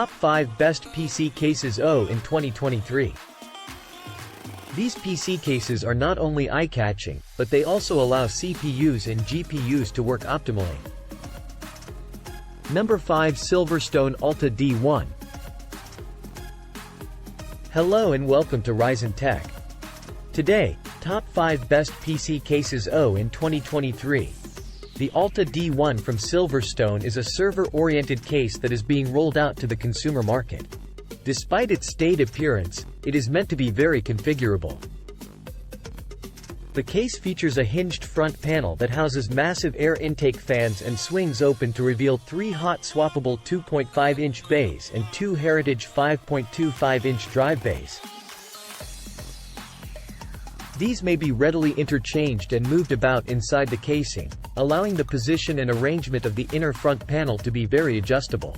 Top 5 Best PC Cases in 2023. These PC cases are not only eye-catching, but they also allow CPUs and GPUs to work optimally. Number 5. SilverStone Alta D1. Hello and welcome to Ryzen Tech. Today, Top 5 Best PC Cases in 2023. The Alta D1 from SilverStone is a server-oriented case that is being rolled out to the consumer market. Despite its staid appearance, it is meant to be very configurable. The case features a hinged front panel that houses massive air intake fans and swings open to reveal 3 hot swappable 2.5-inch bays and 2 heritage 5.25-inch drive bays. These may be readily interchanged and moved about inside the casing, allowing the position and arrangement of the inner front panel to be very adjustable.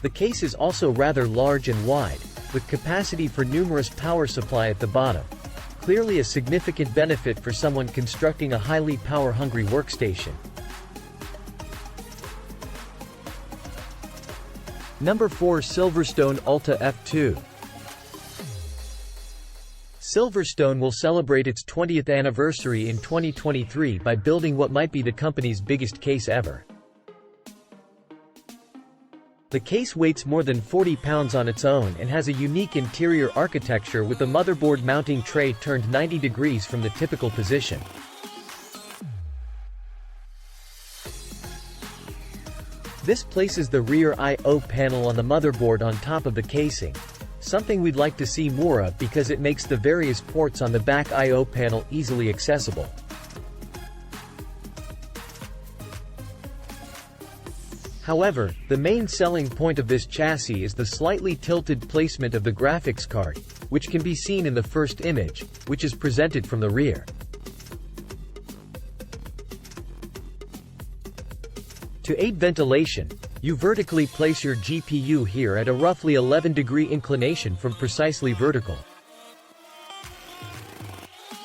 The case is also rather large and wide, with capacity for numerous power supply at the bottom, clearly a significant benefit for someone constructing a highly power-hungry workstation. Number 4. SilverStone Alta F2. SilverStone will celebrate its 20th anniversary in 2023 by building what might be the company's biggest case ever. The case weighs more than 40 pounds on its own and has a unique interior architecture with the motherboard mounting tray turned 90 degrees from the typical position. This places the rear I/O panel on the motherboard on top of the casing, something we'd like to see more of because it makes the various ports on the back I/O panel easily accessible. However, the main selling point of this chassis is the slightly tilted placement of the graphics card, which can be seen in the first image, which is presented from the rear. To aid ventilation, you vertically place your GPU here at a roughly 11-degree inclination from precisely vertical.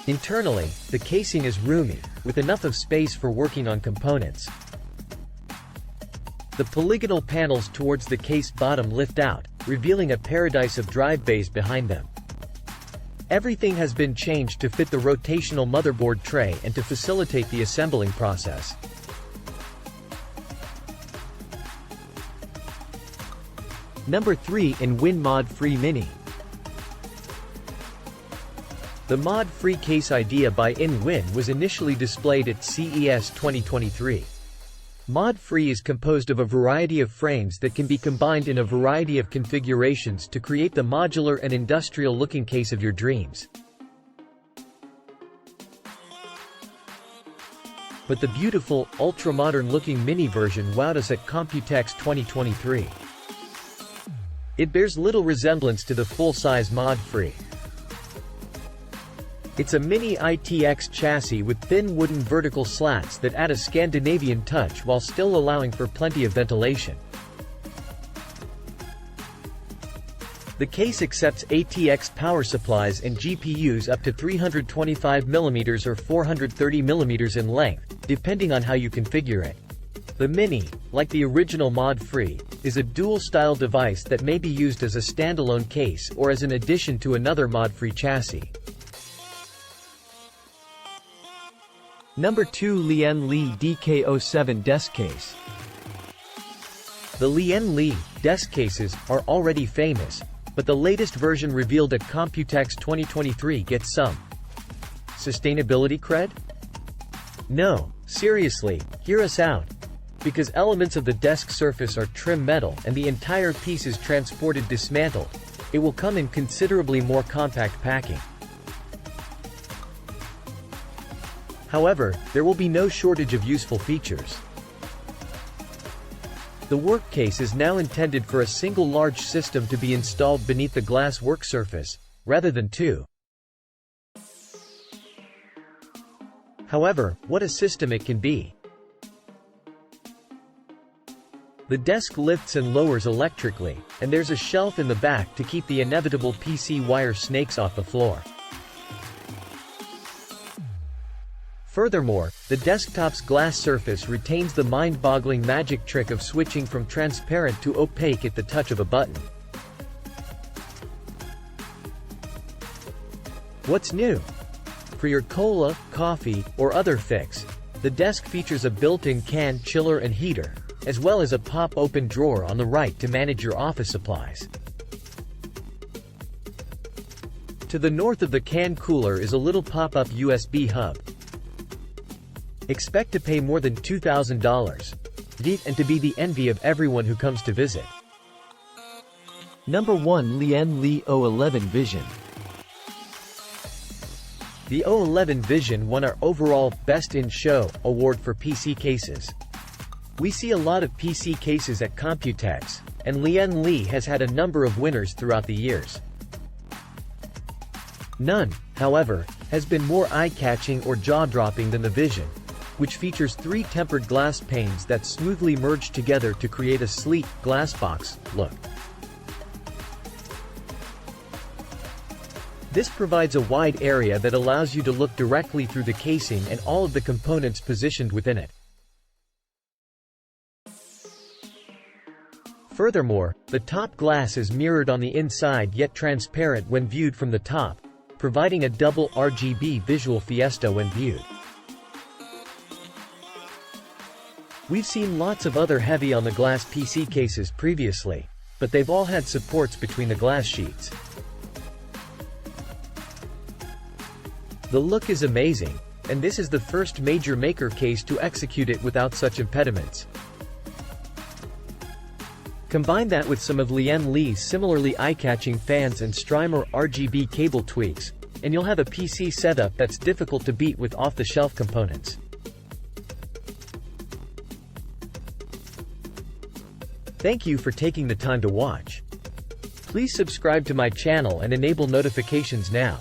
Internally, the casing is roomy, with enough of space for working on components. The polygonal panels towards the case bottom lift out, revealing a paradise of drive bays behind them. Everything has been changed to fit the rotational motherboard tray and to facilitate the assembling process. Number 3. Win Mod-Free Mini. The mod-free case idea by InWin was initially displayed at CES 2023. Mod-free is composed of a variety of frames that can be combined in a variety of configurations to create the modular and industrial-looking case of your dreams. But the beautiful, ultra-modern-looking mini version wowed us at Computex 2023. It bears little resemblance to the full-size mod-free. It's a mini ITX chassis with thin wooden vertical slats that add a Scandinavian touch while still allowing for plenty of ventilation. The case accepts ATX power supplies and GPUs up to 325mm or 430mm in length, depending on how you configure it. The Mini, like the original Mod-Free, is a dual-style device that may be used as a standalone case or as an addition to another Mod-Free chassis. Number 2. Lian Li DK07 Desk Case. The Lian Li desk cases are already famous, but the latest version revealed at Computex 2023 gets some sustainability cred? No, seriously, hear us out. Because elements of the desk surface are trim metal and the entire piece is transported dismantled, it will come in considerably more compact packing. However, there will be no shortage of useful features. The work case is now intended for a single large system to be installed beneath the glass work surface, rather than two. However, what a system it can be! The desk lifts and lowers electrically, and there's a shelf in the back to keep the inevitable PC wire snakes off the floor. Furthermore, the desktop's glass surface retains the mind-boggling magic trick of switching from transparent to opaque at the touch of a button. What's new? For your cola, coffee, or other fix, the desk features a built-in can chiller and heater, as well as a pop-open drawer on the right to manage your office supplies. To the north of the can cooler is a little pop-up USB hub. Expect to pay more than $2,000 and to be the envy of everyone who comes to visit. Number 1. Lian Li O11 Vision. The O11 Vision won our overall Best in Show award for PC cases. We see a lot of PC cases at Computex, and Lian Li has had a number of winners throughout the years. None, however, has been more eye-catching or jaw-dropping than the Vision, which features 3 tempered glass panes that smoothly merge together to create a sleek, glassbox look. This provides a wide area that allows you to look directly through the casing and all of the components positioned within it. Furthermore, the top glass is mirrored on the inside yet transparent when viewed from the top, providing a double RGB visual fiesta when viewed. We've seen lots of other heavy-on-the-glass PC cases previously, but they've all had supports between the glass sheets. The look is amazing, and this is the first major maker case to execute it without such impediments. Combine that with some of Lian Li's similarly eye-catching fans and Strimer RGB cable tweaks, and you'll have a PC setup that's difficult to beat with off-the-shelf components. Thank you for taking the time to watch. Please subscribe to my channel and enable notifications now.